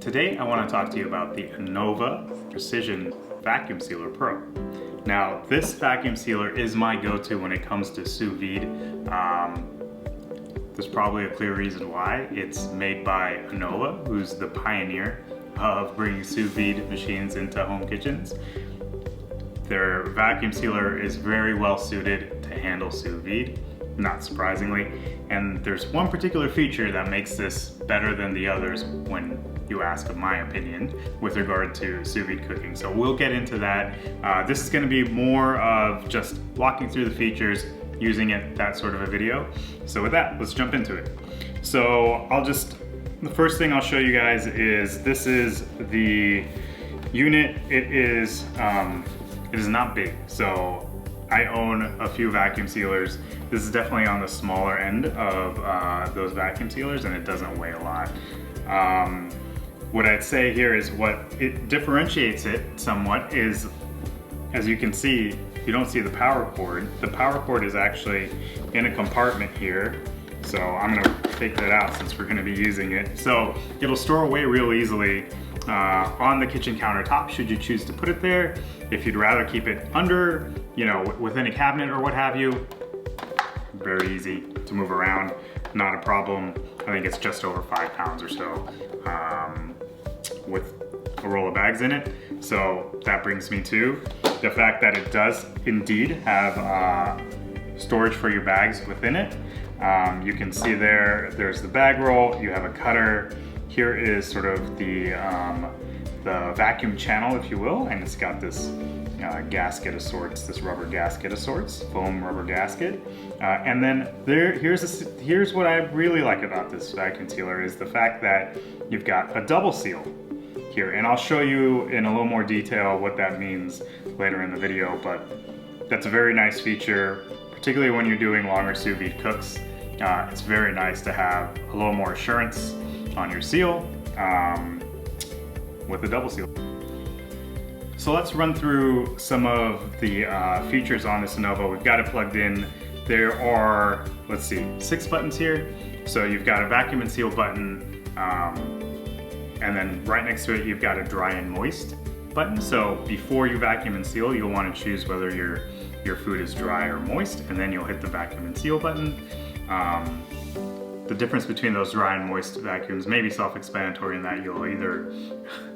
Today I want to talk to you about the Anova Precision Vacuum Sealer Pro. Now this vacuum sealer is my go-to when it comes to sous vide. There's probably a clear reason why. It's made by Anova, who's the pioneer of bringing sous vide machines into home kitchens. Their vacuum sealer is very well suited to handle sous vide, not surprisingly. And there's one particular feature that makes this better than the others when you ask of my opinion with regard to sous vide cooking. So we'll get into that. This is gonna be more of just walking through the features, using it, that sort of a video. So with that, let's jump into it. So the first thing I'll show you guys is, this is the unit. It is not big. So I own a few vacuum sealers. This is definitely on the smaller end of those vacuum sealers, and it doesn't weigh a lot. What I'd say here is what it differentiates it somewhat is, as you can see, you don't see the power cord. The power cord is actually in a compartment here. So I'm gonna take that out since we're gonna be using it. So it'll store away real easily on the kitchen countertop should you choose to put it there. If you'd rather keep it under, within a cabinet or what have you, very easy to move around, not a problem. I think it's just over 5 pounds or so with a roll of bags in it. So that brings me to the fact that it does indeed have storage for your bags within it. You can see there's the bag roll, you have a cutter. Here is sort of the vacuum channel, if you will, and it's got this gasket of sorts, this rubber gasket of sorts, foam rubber gasket. And then here's what I really like about this vacuum sealer is the fact that you've got a double seal here. And I'll show you in a little more detail what that means later in the video, but that's a very nice feature, particularly when you're doing longer sous vide cooks. It's very nice to have a little more assurance on your seal with a double seal. So let's run through some of the features on this Anova. We've got it plugged in. There are, let's see, 6 buttons here. So you've got a vacuum and seal button, and then right next to it you've got a dry and moist button. So before you vacuum and seal, you'll want to choose whether your food is dry or moist, and then you'll hit the vacuum and seal button. The difference between those dry and moist vacuums may be self-explanatory in that you'll either,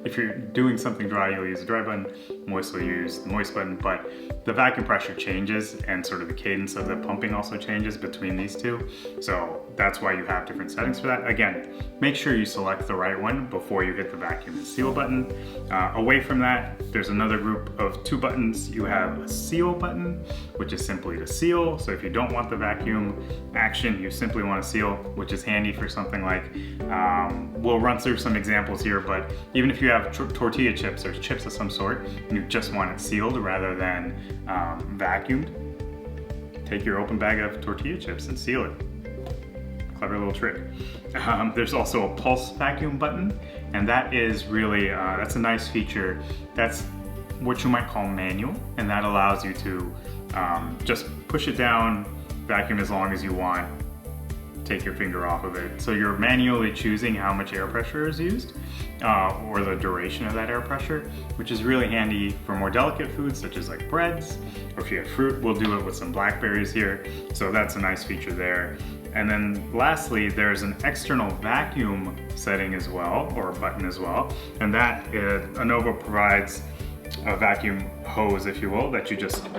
if you're doing something dry, you'll use the dry button, moist will use the moist button, but the vacuum pressure changes and sort of the cadence of the pumping also changes between these two. So that's why you have different settings for that. Again, make sure you select the right one before you hit the vacuum and seal button. Away from that, there's another group of 2 buttons. You have a seal button, which is simply to seal. So if you don't want the vacuum action, you simply want to seal, which is handy for something like, we'll run through some examples here, but even if you have tortilla chips or chips of some sort, and you just want it sealed rather than vacuumed, take your open bag of tortilla chips and seal it. Clever little trick. There's also a pulse vacuum button, and that is really, that's a nice feature. That's what you might call manual, and that allows you to just push it down, vacuum as long as you want, take your finger off of it. So you're manually choosing how much air pressure is used, or the duration of that air pressure, which is really handy for more delicate foods such as like breads, or if you have fruit, we'll do it with some blackberries here. So that's a nice feature there. And then lastly, there's an external vacuum setting as well, or button as well. And that Anova provides a vacuum hose, if you will, that you just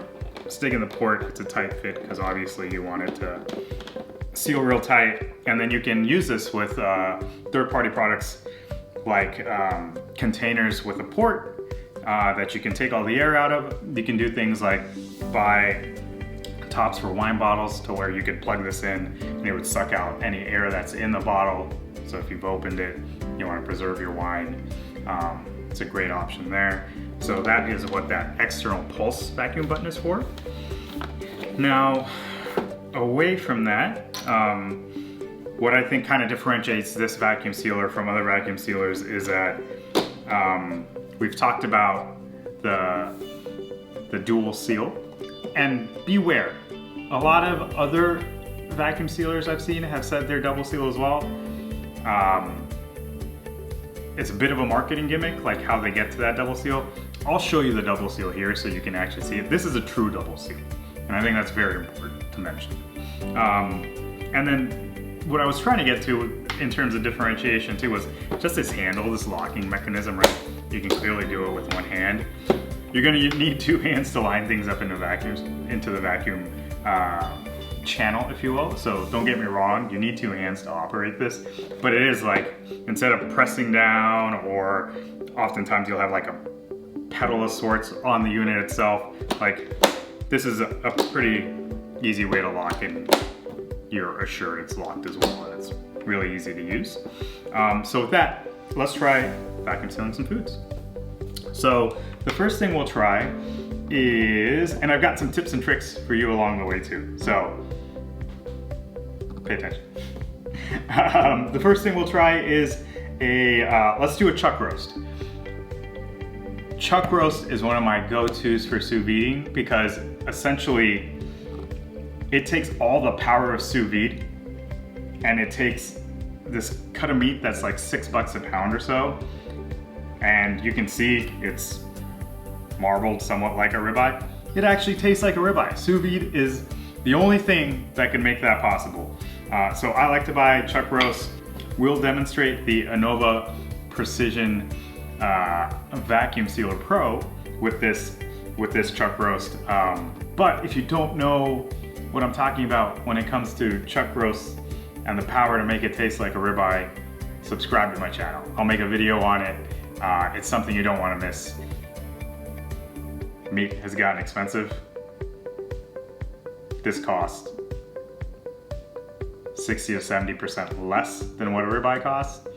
stick in the port. It's a tight fit because obviously you want it to seal real tight. And then you can use this with third-party products like containers with a port that you can take all the air out of. You can do things like buy tops for wine bottles to where you could plug this in and it would suck out any air that's in the bottle. So if you've opened it, you want to preserve your wine, it's a great option there. So that is what that external pulse vacuum button is for. Now, away from that, what I think kind of differentiates this vacuum sealer from other vacuum sealers is that we've talked about the dual seal, and beware, a lot of other vacuum sealers I've seen have said they're double seal as well. it's a bit of a marketing gimmick, like how they get to that double seal. I'll show you the double seal here so you can actually see it. This is a true double seal, and I think that's very important to mention. And then what I was trying to get to in terms of differentiation too was just this handle, this locking mechanism, right? You can clearly do it with one hand. You're gonna need two hands to line things up into the vacuum channel, if you will. So don't get me wrong, you need two hands to operate this, but it is like, instead of pressing down, or oftentimes you'll have like a pedal of sorts on the unit itself, like this is a pretty easy way to lock it. You're assured it's locked as well, and it's really easy to use. So with that, let's try vacuum sealing some foods. So the first thing we'll try is, and I've got some tips and tricks for you along the way too, so pay attention. The first thing we'll try is let's do a chuck roast. Chuck roast is one of my go-tos for sous videing because essentially it takes all the power of sous vide, and it takes this cut of meat that's like $6 a pound or so, and you can see it's marbled somewhat like a ribeye. It actually tastes like a ribeye. Sous vide is the only thing that can make that possible. So I like to buy chuck roast. We'll demonstrate the Anova Precision Vacuum Sealer Pro with this chuck roast. But if you don't know what I'm talking about when it comes to chuck roast and the power to make it taste like a ribeye, subscribe to my channel. I'll make a video on it. It's something you don't want to miss. Meat has gotten expensive. This costs 60 to 70% less than what a ribeye costs.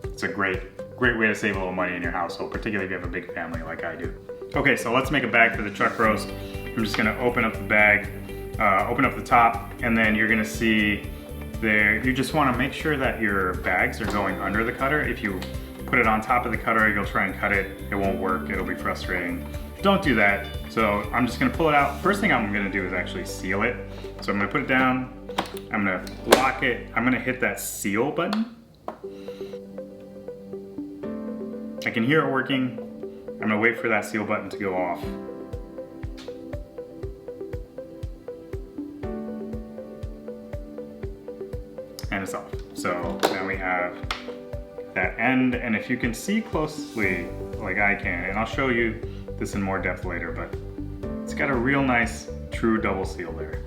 It's a great way to save a little money in your household, particularly if you have a big family like I do. Okay, so let's make a bag for the chuck roast. I'm just gonna open up the bag, open up the top, and then you're gonna see there, you just wanna make sure that your bags are going under the cutter. If you put it on top of the cutter, you'll try and cut it, it won't work, it'll be frustrating. Don't do that. So I'm just gonna pull it out. First thing I'm gonna do is actually seal it. So I'm gonna put it down, I'm gonna lock it, I'm gonna hit that seal button. I can hear it working. I'm gonna wait for that seal button to go off. And it's off. So now we have that end, and if you can see closely, like I can, and I'll show you this in more depth later, but it's got a real nice true double seal there.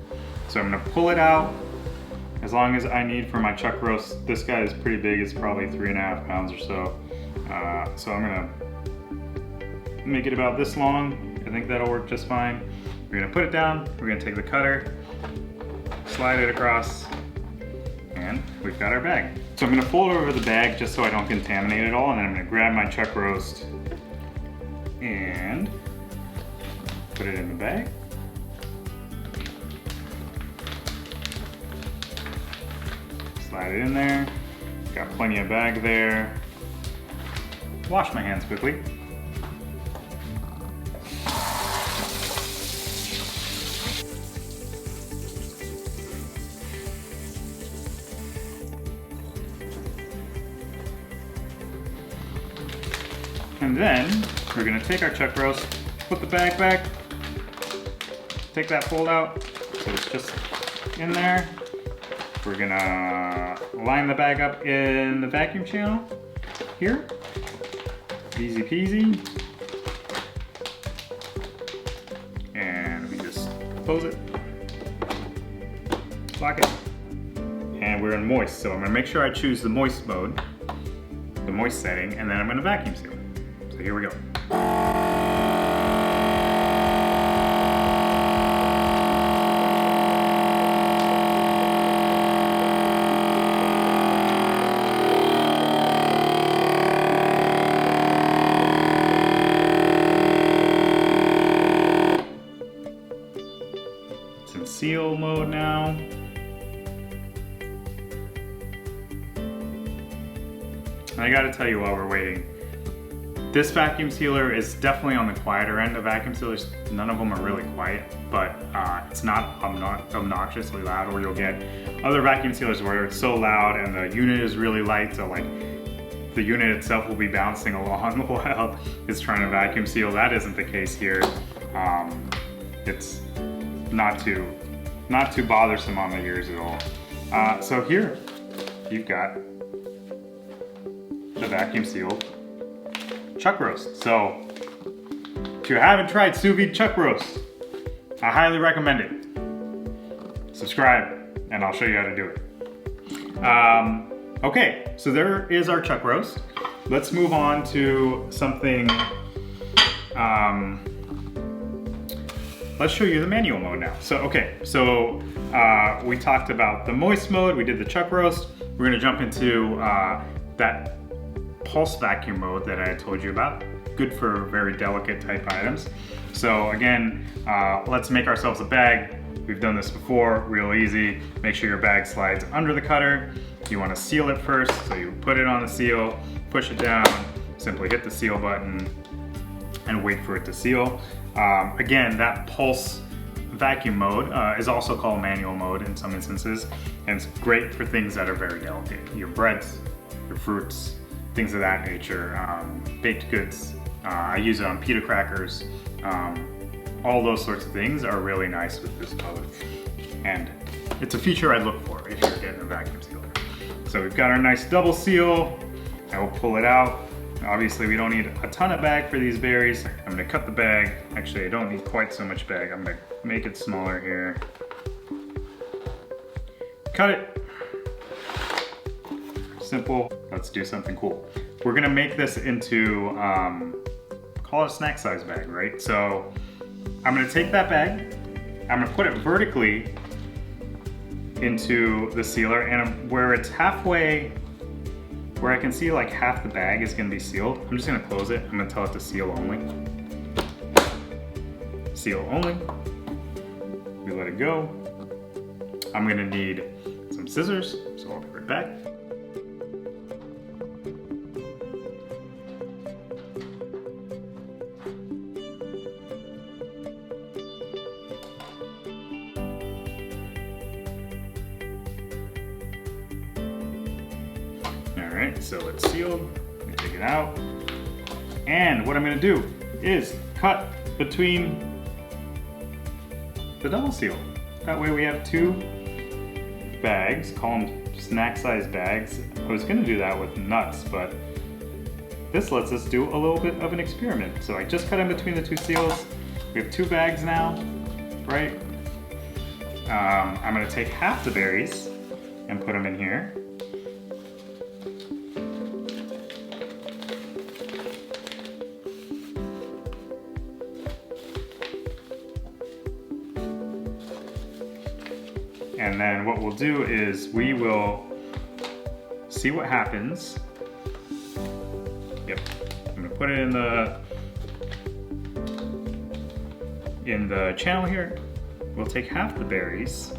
So I'm gonna pull it out as long as I need for my chuck roast. This guy is pretty big, it's probably 3.5 pounds or so. So I'm gonna make it about this long. I think that'll work just fine. We're gonna put it down, we're gonna take the cutter, slide it across, and we've got our bag. So I'm gonna fold over the bag just so I don't contaminate it all, and then I'm gonna grab my chuck roast and put it in the bag. Slide it in there. Got plenty of bag there. Wash my hands quickly. And then we're gonna take our chuck roast, put the bag back, take that fold out, so it's just in there. We're gonna line the bag up in the vacuum channel here. Easy peasy. And we just close it, lock it. And we're in moist, so I'm gonna make sure I choose the moist mode, the moist setting, and then I'm gonna vacuum seal it. So here we go. It's in seal mode now. And I gotta tell you while we're waiting, this vacuum sealer is definitely on the quieter end of vacuum sealers. None of them are really quiet, but it's not obnoxiously loud, or you'll get other vacuum sealers where it's so loud and the unit is really light, so like the unit itself will be bouncing along while it's trying to vacuum seal. That isn't the case here. It's not too bothersome on the ears at all. So here you've got the vacuum sealed chuck roast. So if you haven't tried sous vide chuck roast, I highly recommend it. Subscribe and I'll show you how to do it. Okay, so there is our chuck roast. Let's move on to something, let's show you the manual mode now. So, okay, so we talked about the moist mode, we did the chuck roast. We're gonna jump into that pulse vacuum mode that I told you about. Good for very delicate type items. So again, let's make ourselves a bag. We've done this before, real easy. Make sure your bag slides under the cutter. You wanna seal it first, so you put it on the seal, push it down, simply hit the seal button, and wait for it to seal. Again, that pulse vacuum mode is also called manual mode in some instances, and it's great for things that are very delicate. Your breads, your fruits, things of that nature, baked goods. I use it on pita crackers. All those sorts of things are really nice with this mode. And it's a feature I'd look for if you're getting a vacuum sealer. So we've got our nice double seal. I will pull it out. Obviously we don't need a ton of bag for these berries. I'm gonna cut the bag. Actually, I don't need quite so much bag. I'm gonna make it smaller here. Cut it. Simple. Let's do something cool. We're gonna make this into, call it a snack size bag, right? So I'm gonna take that bag, I'm gonna put it vertically into the sealer, and where it's halfway, where I can see like half the bag is gonna be sealed, I'm just gonna close it. I'm gonna tell it to seal only. Seal only. We let it go. I'm gonna need some scissors, so I'll be right back. Alright, so it's sealed. Let me take it out. And what I'm going to do is cut between the double seal. That way we have two bags, call them snack size bags. I was going to do that with nuts, but this lets us do a little bit of an experiment. So I just cut in between the two seals. We have two bags now, right? I'm going to take half the berries and put them in here. And then what we'll do is we will see what happens. Yep, I'm gonna put it in the channel here. We'll take half the berries.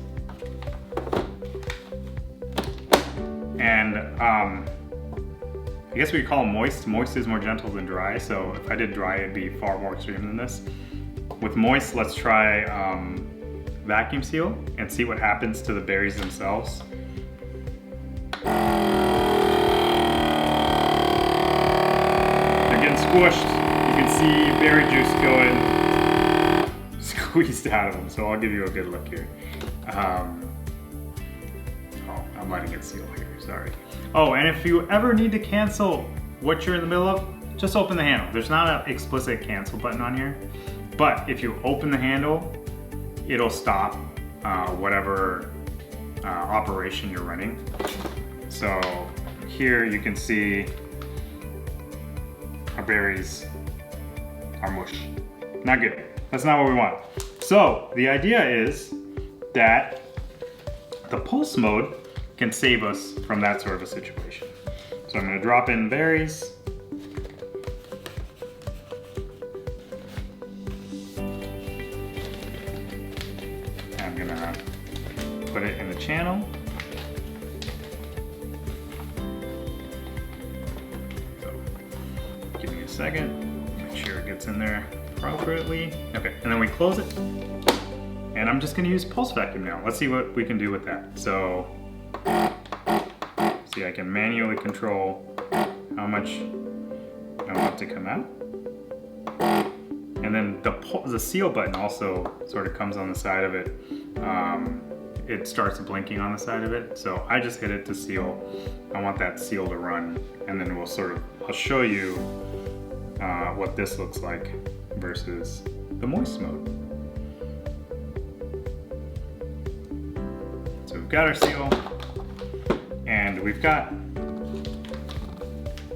And I guess we call them moist. Moist is more gentle than dry, so if I did dry, it'd be far more extreme than this. With moist, let's try vacuum seal and see what happens to the berries themselves. They're getting squished. You can see berry juice going squeezed out of them, so I'll give you a good look here. Oh, I'm letting it seal here, sorry. Oh, and if you ever need to cancel what you're in the middle of, just open the handle. There's not an explicit cancel button on here, but if you open the handle, it'll stop whatever operation you're running. So here you can see our berries are mush. Not good. That's not what we want. So the idea is that the pulse mode can save us from that sort of a situation. So I'm gonna drop in berries. I'm gonna put it in the channel. So give me a second, make sure it gets in there appropriately. Okay, and then we close it. And I'm just gonna use pulse vacuum now. Let's see what we can do with that. So, see, I can manually control how much I want to come out. And then the seal button also sort of comes on the side of it. It starts blinking on the side of it. So I just hit it to seal. I want that seal to run, and then I'll show you what this looks like versus the moist mode. So we've got our seal, and we've got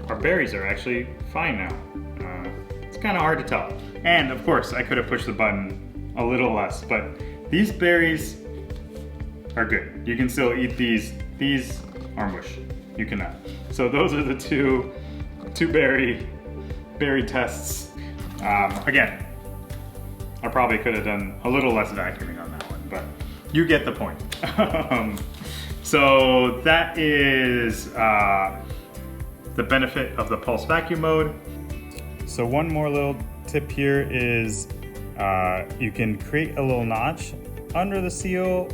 our berries are actually fine now. It's kind of hard to tell. And of course, I could have pushed the button a little less, but these berries are good. You can still eat these. These are mush. You cannot. So those are the two berry tests. Again, I probably could have done a little less vacuuming on that one, but you get the point. So that is the benefit of the pulse vacuum mode. So one more little tip here is you can create a little notch under the seal,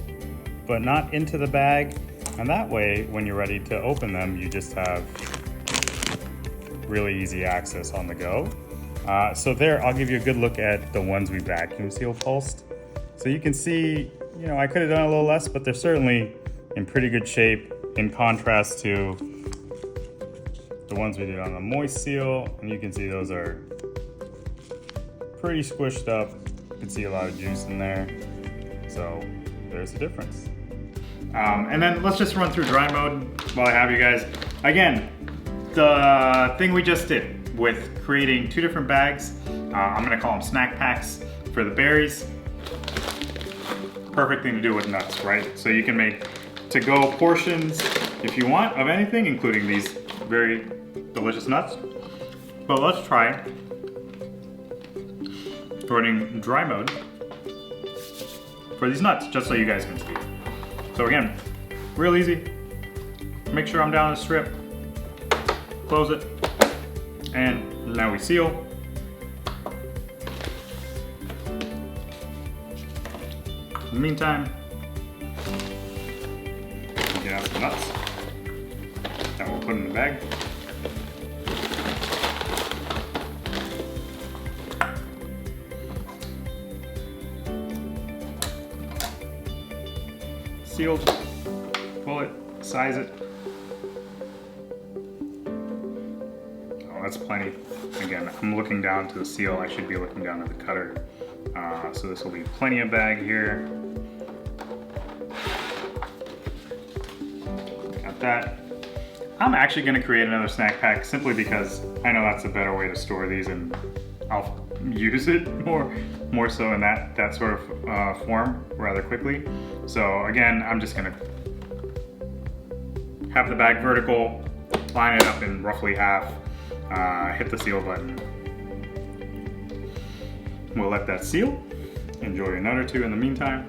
but not into the bag. And that way, when you're ready to open them, you just have really easy access on the go. So there, I'll give you a good look at the ones we vacuum seal pulsed. So you can see, I could have done a little less, but they're certainly in pretty good shape in contrast to the ones we did on the moist seal. And you can see those are pretty squished up. You can see a lot of juice in there. So there's the difference. And then let's just run through dry mode while I have you guys. Again, the thing we just did with creating two different bags, I'm gonna call them snack packs for the berries. Perfect thing to do with nuts, right? So you can make to-go portions if you want of anything, including these very delicious nuts. But let's try running dry mode for these nuts, just so you guys can see. So again, real easy. Make sure I'm down the strip, close it, and now we seal. In the meantime, we'll get out some nuts that we'll put in the bag. Sealed, pull it, size it. Oh, that's plenty. Again, I'm looking down to the seal. I should be looking down at the cutter. So this will be plenty of bag here. Got that. I'm actually gonna create another snack pack simply because I know that's a better way to store these, and I'll use it more so in that sort of form rather quickly. So again, I'm just gonna have the bag vertical, line it up in roughly half, hit the seal button. We'll let that seal. Enjoy a nut or two in the meantime.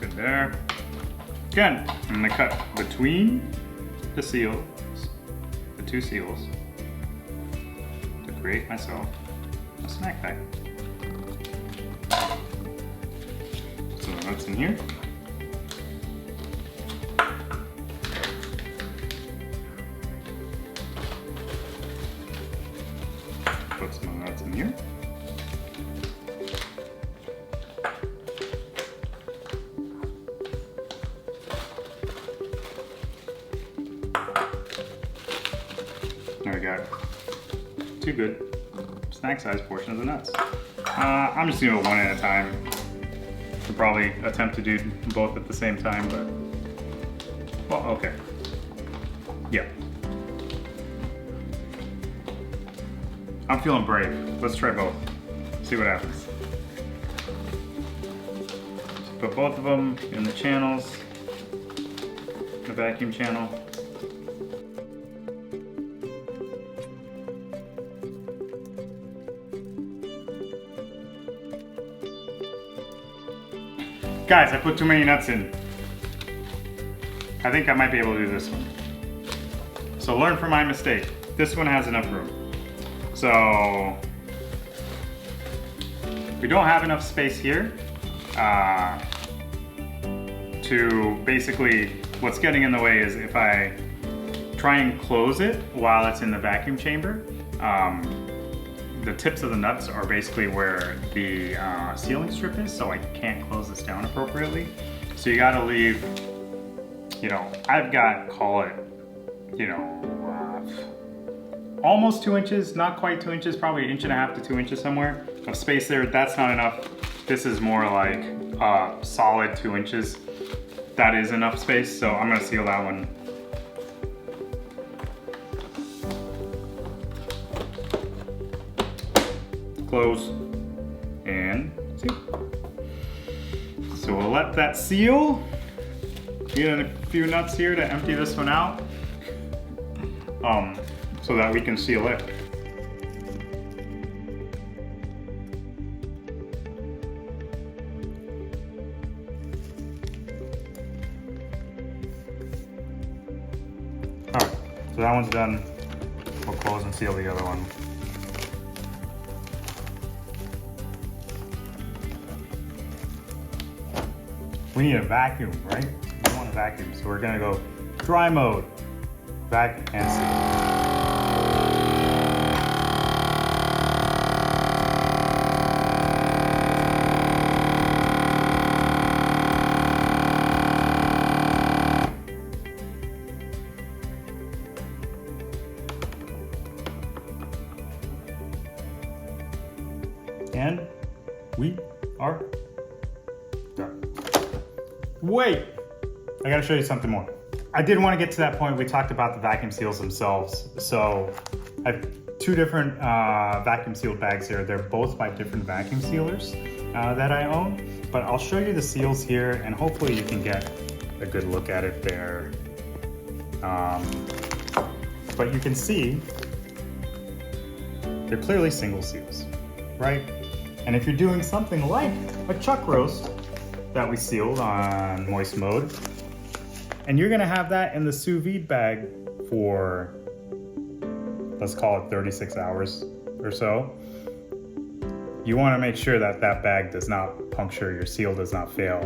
Good there. Again, I'm gonna cut between the seals, the two seals, to create myself a snack pack. So the nuts in here. Put some nuts in here. Now we got two good snack size portions of the nuts. I'm just gonna go one at a time. Could probably attempt to do both at the same time, but, well, okay. Yeah. I'm feeling brave. Let's try both. See what happens. Just put both of them in the channels, the vacuum channel. Guys, I put too many nuts in. I think I might be able to do this one. So learn from my mistake. this one has enough room. So we don't have enough space here to basically, what's getting in the way is if I try and close it while it's in the vacuum chamber, the tips of the nuts are basically where the sealing strip is, so I can't close this down appropriately. So you gotta leave, you know, I've got, call it, you know, almost 2 inches, not quite 2 inches, probably 1.5 to 2 inches somewhere of space there. That's not enough. This is more like solid 2 inches. That is enough space, so I'm gonna seal that one. Close and seal. So we'll let that seal. Get in a few nuts here to empty this one out, so that we can seal it. Alright, so that one's done. We'll close and seal the other one. We need a vacuum, right? We want a vacuum, so we're gonna go dry mode, vacuum and seal. And we are done. Wait, I gotta show you something more. I did want to get to that point. We talked about the vacuum seals themselves. So I have two different vacuum sealed bags here. They're both by different vacuum sealers that I own, but I'll show you the seals here and hopefully you can get a good look at it there. But you can see they're clearly single seals, right? And if you're doing something like a chuck roast that we sealed on moist mode, and you're gonna have that in the sous vide bag for, let's call it 36 hours or so, you wanna make sure that that bag does not puncture, your seal does not fail.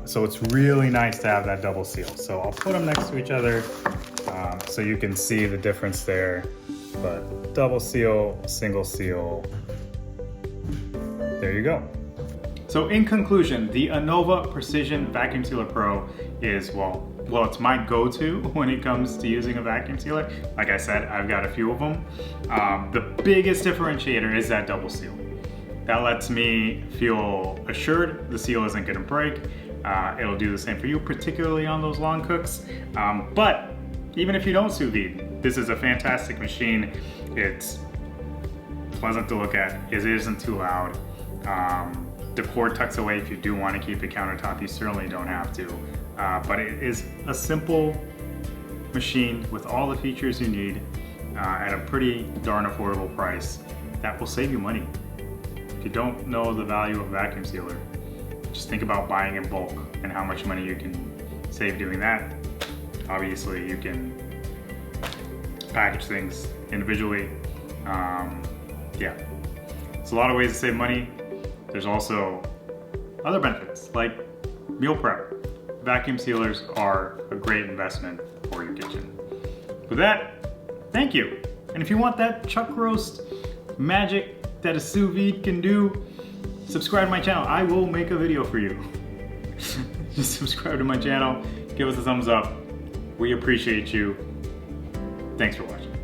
So it's really nice to have that double seal. So I'll put them next to each other so you can see the difference there. But double seal, single seal, there you go. So in conclusion, the Anova Precision Vacuum Sealer Pro is, well, it's my go-to when it comes to using a vacuum sealer. Like I said, I've got a few of them. The biggest differentiator is that double seal. That lets me feel assured the seal isn't gonna break. It'll do the same for you, particularly on those long cooks. But even if you don't sous vide, this is a fantastic machine. It's pleasant to look at. It isn't too loud. The cord tucks away if you do want to keep the countertop. You certainly don't have to. But it is a simple machine with all the features you need at a pretty darn affordable price that will save you money. If you don't know the value of a vacuum sealer, just think about buying in bulk and how much money you can save doing that. Obviously, you can package things individually. Yeah, it's a lot of ways to save money. There's also other benefits like meal prep. Vacuum sealers are a great investment for your kitchen. With that, thank you. And if you want that chuck roast magic that a sous vide can do, subscribe to my channel. I will make a video for you. Just subscribe to my channel, give us a thumbs up. We appreciate you. Thanks for watching.